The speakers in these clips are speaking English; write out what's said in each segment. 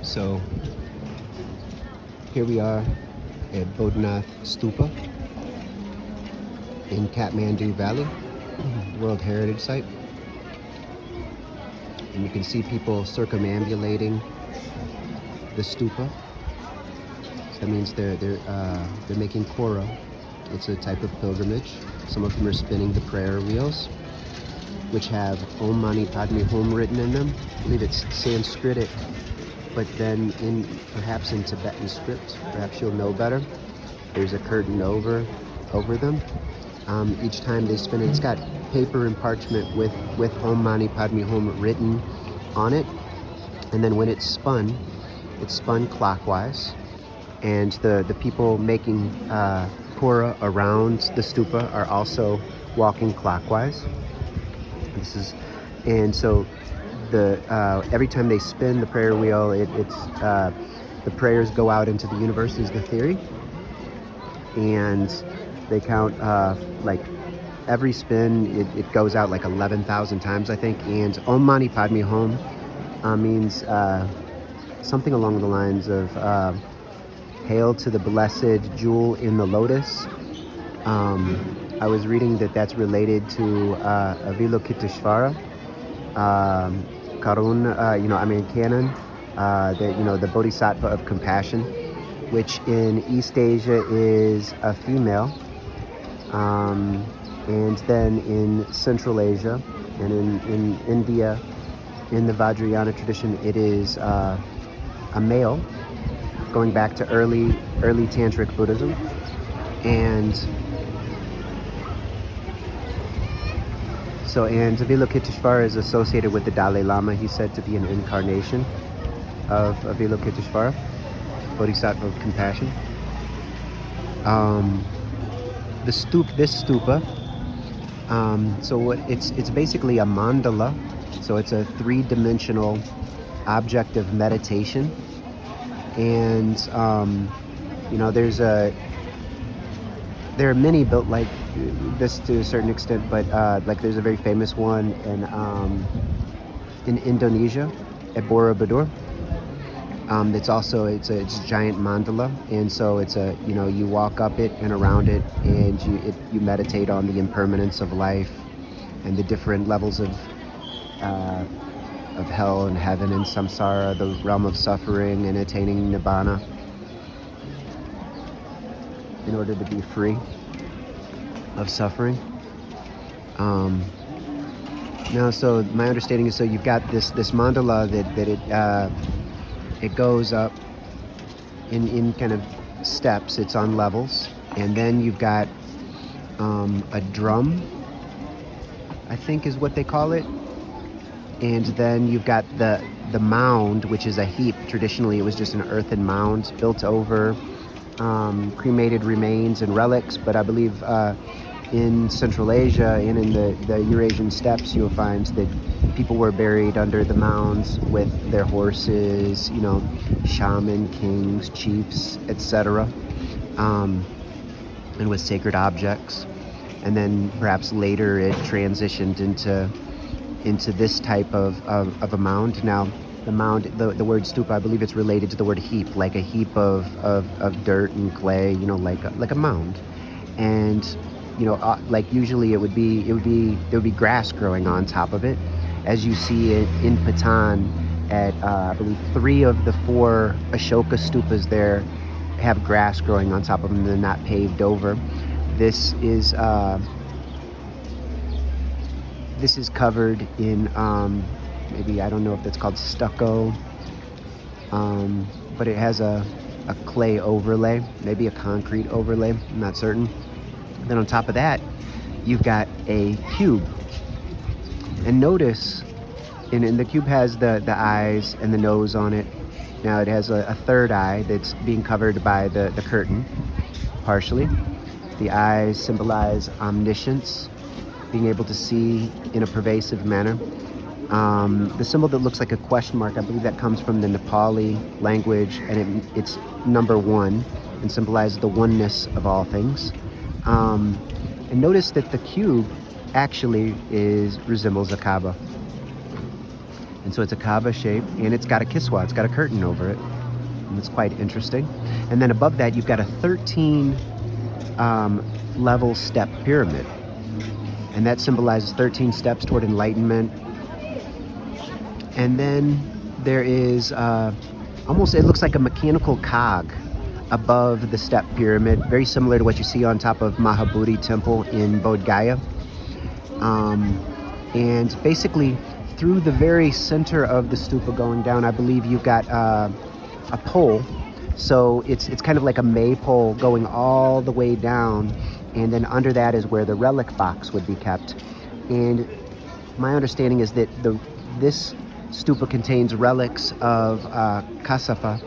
So here we are at Boudanath Stupa in Kathmandu Valley, World Heritage Site. And you can see people circumambulating the stupa. So that means they're making kora. It's a type of pilgrimage. Some of them are spinning the prayer wheels, which have Om Mani Padme Hum written in them. I believe it's Sanskritic, but then perhaps in Tibetan script. Perhaps you'll know better. There's a curtain over them. Each time they spin it, it's got paper and parchment with Om Mani Padme Hum written on it. And then when it's spun clockwise. And the people making kora around the stupa are also walking clockwise. So every time they spin the prayer wheel, the prayers go out into the universe is the theory, and they count like every spin it goes out like 11,000 times, I think. And Om Mani Padme Hum means something along the lines of hail to the blessed jewel in the lotus. I was reading that's related to Avalokiteshvara, Karun, canon, the Bodhisattva of compassion, which in East Asia is a female, and then in Central Asia and in India, in the Vajrayana tradition, it is a male, going back to early tantric Buddhism. And Avalokiteshvara is associated with the Dalai Lama. He's said to be an incarnation of Avalokiteshvara, Bodhisattva of compassion. This stupa, it's basically a mandala. So it's a three-dimensional object of meditation. And there are many built like this to a certain extent, but like there's a very famous one in Indonesia at Borobudur. It's a giant mandala, and so it's you walk up it and around it, and you meditate on the impermanence of life and the different levels of hell and heaven and samsara, the realm of suffering, and attaining nibbana in order to be free of suffering. So my understanding is, so you've got this mandala that it goes up in kind of steps. It's on levels, and then you've got a drum, I think is what they call it. And then you've got the mound, which is a heap. Traditionally, it was just an earthen mound built over cremated remains and relics. But I believe in Central Asia and in the Eurasian steppes, you'll find that people were buried under the mounds with their horses, shaman, kings, chiefs, etc., and with sacred objects. And then perhaps later it transitioned into this type of a mound. Now, the mound, the word stupa, I believe it's related to the word heap, like a heap of dirt and clay, like a mound. And like usually there would be grass growing on top of it, as you see it in Patan at I believe 3 of the 4 Ashoka stupas there have grass growing on top of them. They're not paved over. This is covered in maybe, I don't know if that's called stucco, but it has a clay overlay, maybe a concrete overlay, I'm not certain. Then on top of that, you've got a cube. And notice, and the cube has the eyes and the nose on it. Now it has a third eye that's being covered by the curtain, partially. The eyes symbolize omniscience, being able to see in a pervasive manner. The symbol that looks like a question mark, I believe that comes from the Nepali language, and it's number 1 and symbolizes the oneness of all things. And notice that the cube actually resembles a Kaaba. And so it's a Kaaba shape, and it's got a kiswa, it's got a curtain over it. And it's quite interesting. And then above that, you've got a 13 level step pyramid. And that symbolizes 13 steps toward enlightenment. And then there is almost, it looks like a mechanical cog above the step pyramid, very similar to what you see on top of Mahabodhi Temple in Bodh Gaya. And basically, through the very center of the stupa going down, I believe you've got a pole. So it's kind of like a maypole going all the way down, and then under that is where the relic box would be kept. And my understanding is that this stupa contains relics of Kassapa,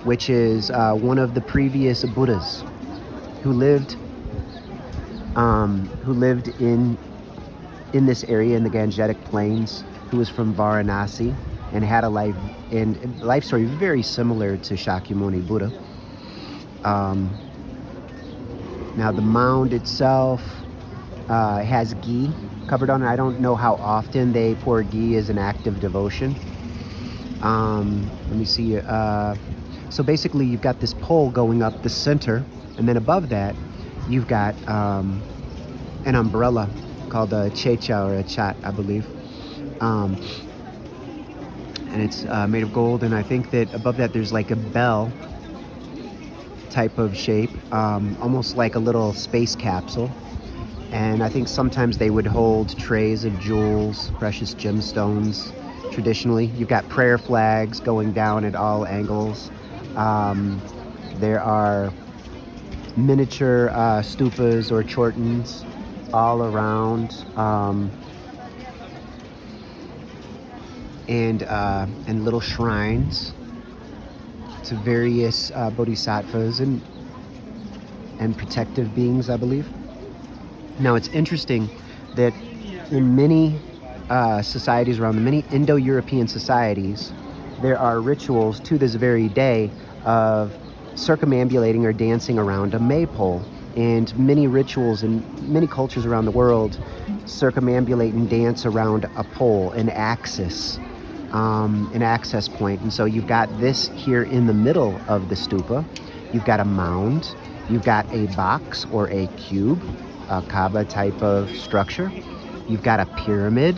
which is one of the previous Buddhas who lived in this area in the Gangetic Plains, who was from Varanasi and had a life story very similar to Shakyamuni Buddha. Now the mound itself has ghee covered on it. I don't know how often they pour ghee as an act of devotion. Let me see. So basically you've got this pole going up the center, and then above that you've got an umbrella called a checha or a chat, I believe. And it's made of gold, and I think that above that there's like a bell type of shape, almost like a little space capsule. And I think sometimes they would hold trays of jewels, precious gemstones. Traditionally, you've got prayer flags going down at all angles. There are miniature stupas or chortens all around, and little shrines to various bodhisattvas and protective beings, I believe. Now it's interesting that in many societies around, the many Indo-European societies, there are rituals to this very day of circumambulating or dancing around a maypole. And many rituals in many cultures around the world circumambulate and dance around a pole, an access point. And so you've got this here in the middle of the stupa. You've got a mound. You've got a box or a cube, a Kaaba type of structure. You've got a pyramid.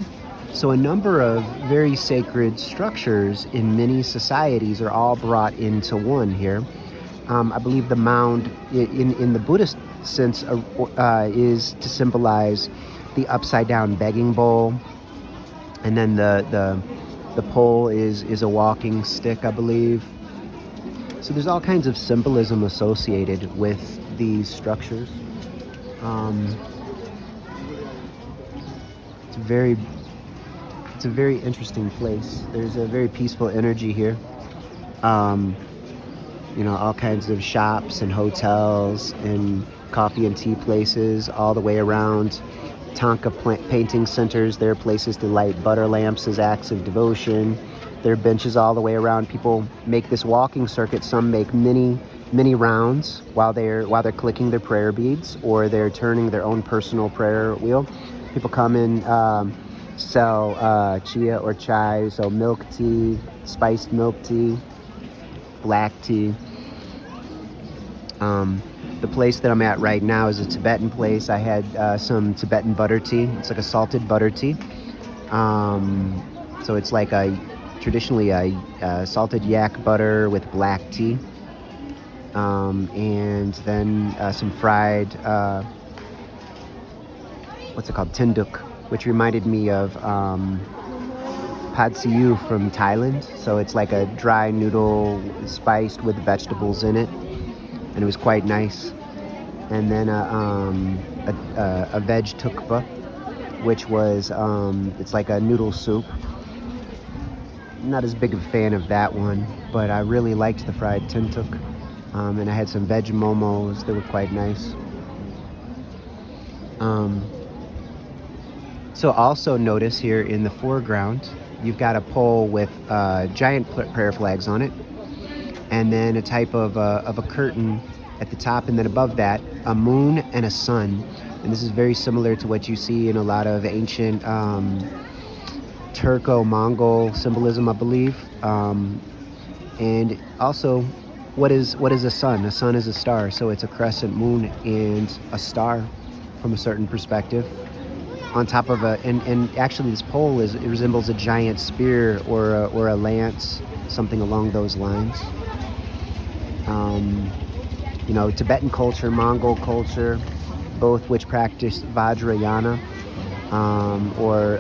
So a number of very sacred structures in many societies are all brought into one here. I believe the mound in the Buddhist sense is to symbolize the upside down begging bowl, and then the pole is a walking stick, I believe. So there's all kinds of symbolism associated with these structures. It's a very interesting place. There's a very peaceful energy here. All kinds of shops and hotels and coffee and tea places all the way around. Tonka painting centers. There are places to light butter lamps as acts of devotion. There are benches all the way around. People make this walking circuit. Some make many rounds while they're clicking their prayer beads, or they're turning their own personal prayer wheel. People come in, sell chia or chai, so milk tea, spiced milk tea, black tea. The place that I'm at right now is a Tibetan place. I had some Tibetan butter tea. It's like a salted butter tea. So it's like traditionally a salted yak butter with black tea. And then some fried, what's it called? Tinduk, which reminded me of pad see ew from Thailand. So it's like a dry noodle spiced with vegetables in it. And it was quite nice. And then a veg tukpa, which was it's like a noodle soup. Not as big of a fan of that one, but I really liked the fried tintuk. And I had some veg momos that were quite nice. So also notice here in the foreground, you've got a pole with giant prayer flags on it, and then a type of a curtain at the top, and then above that, a moon and a sun. And this is very similar to what you see in a lot of ancient Turco-Mongol symbolism, I believe. And also, what is a sun? A sun is a star, so it's a crescent moon and a star from a certain perspective. On top of and actually this pole it resembles a giant spear or a lance, something along those lines. Tibetan culture, Mongol culture, both which practice Vajrayana, or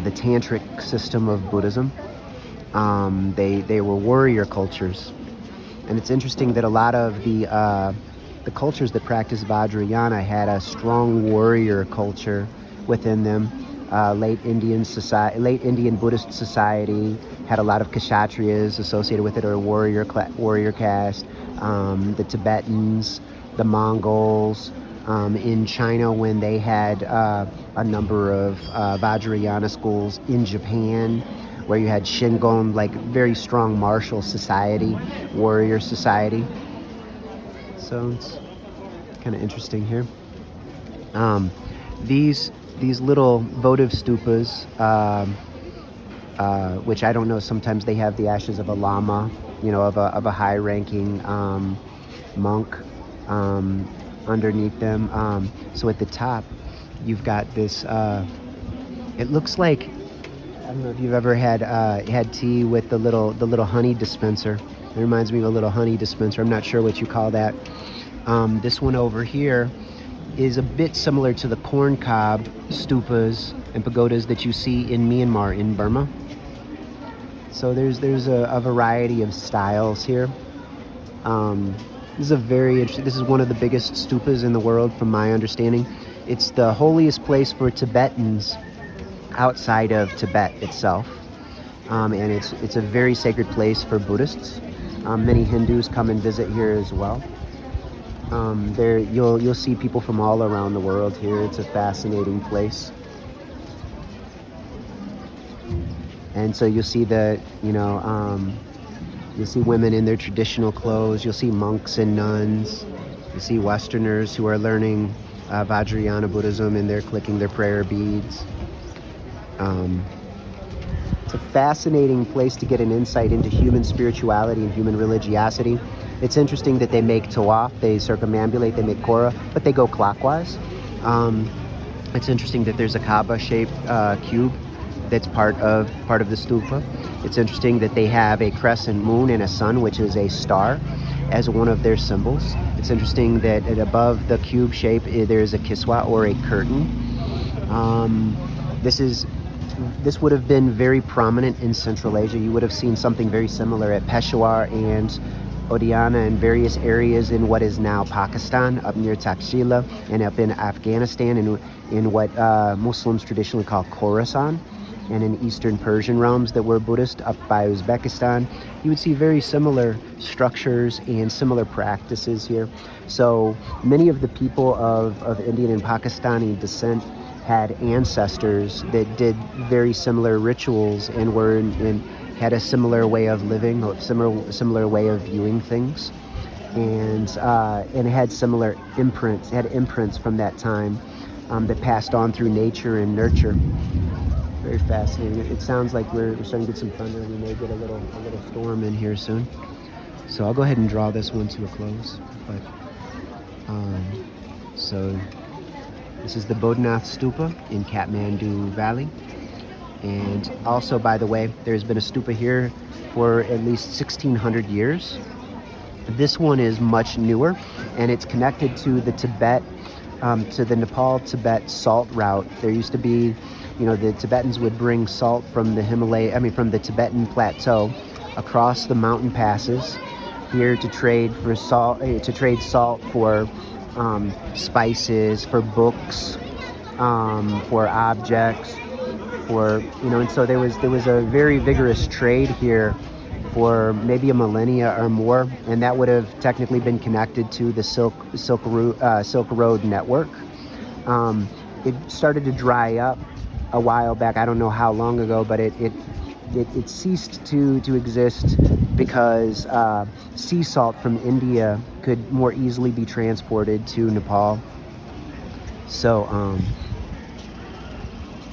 the tantric system of Buddhism. They were warrior cultures, and it's interesting that a lot of the cultures that practice Vajrayana had a strong warrior culture within them. Late Indian Buddhist society had a lot of kshatriyas associated with it, or warrior caste. The Tibetans, the Mongols. In China, when they had a number of Vajrayana schools. In Japan, where you had Shingon, like very strong martial society, warrior society. So it's kind of interesting here. These little votive stupas, which I don't know, sometimes they have the ashes of a lama, of a high-ranking monk underneath them. So at the top, you've got this. It looks like, I don't know if you've ever had tea with the little honey dispenser. It reminds me of a little honey dispenser. I'm not sure what you call that. This one over here is a bit similar to the corn cob stupas and pagodas that you see in Myanmar, in Burma. So there's a variety of styles here. This is a very interesting. This is one of the biggest stupas in the world, from my understanding. It's the holiest place for Tibetans outside of Tibet itself, and it's a very sacred place for Buddhists. Many Hindus come and visit here as well. There you'll see people from all around the world here. It's a fascinating place. And so you'll see you'll see women in their traditional clothes. You'll see monks and nuns. You'll see Westerners who are learning Vajrayana Buddhism, and they're clicking their prayer beads. It's a fascinating place to get an insight into human spirituality and human religiosity. It's interesting that they make tawaf, they circumambulate, they make kora, but they go clockwise. It's interesting that there's a Kaaba-shaped cube that's part of the stupa. It's interesting that they have a crescent moon and a sun, which is a star, as one of their symbols. It's interesting that above the cube shape there is a kiswa, or a curtain. This would have been very prominent in Central Asia. You would have seen something very similar at Peshawar and Odiyana and various areas in what is now Pakistan, up near Takshila, and up in Afghanistan, in what Muslims traditionally call Khorasan, and in Eastern Persian realms that were Buddhist, up by Uzbekistan. You would see very similar structures and similar practices here. So many of the people of Indian and Pakistani descent had ancestors that did very similar rituals and had a similar way of living, or similar way of viewing things, and had similar imprints from that time that passed on through nature and nurture. Very fascinating. It sounds like we're starting to get some thunder. We may get a little storm in here soon. So I'll go ahead and draw this one to a close. But so this is the Boudanath Stupa in Kathmandu Valley. And also, by the way, there's been a stupa here for at least 1,600 years. This one is much newer, and it's connected to the Nepal-Tibet salt route. There used to be, the Tibetans would bring salt from the Tibetan plateau across the mountain passes here to trade salt for spices, for books, for objects, and so there was a very vigorous trade here for maybe a millennia or more, and that would have technically been connected to the Silk Road network. It started to dry up a while back. I don't know how long ago, but it ceased to exist because sea salt from India could more easily be transported to Nepal. So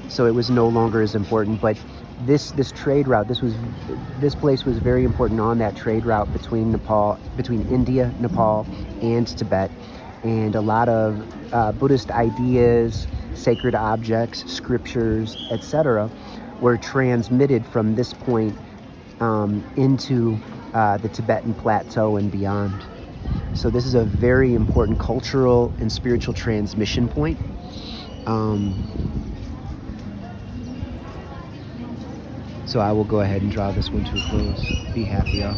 so it was no longer as important. But this trade route, this place was very important on that trade route between India, Nepal, and Tibet, and a lot of Buddhist ideas, sacred objects, scriptures, etc., were transmitted from this point into the Tibetan plateau and beyond. So this is a very important cultural and spiritual transmission point. So I will go ahead and draw this one to a close. Be happy, y'all.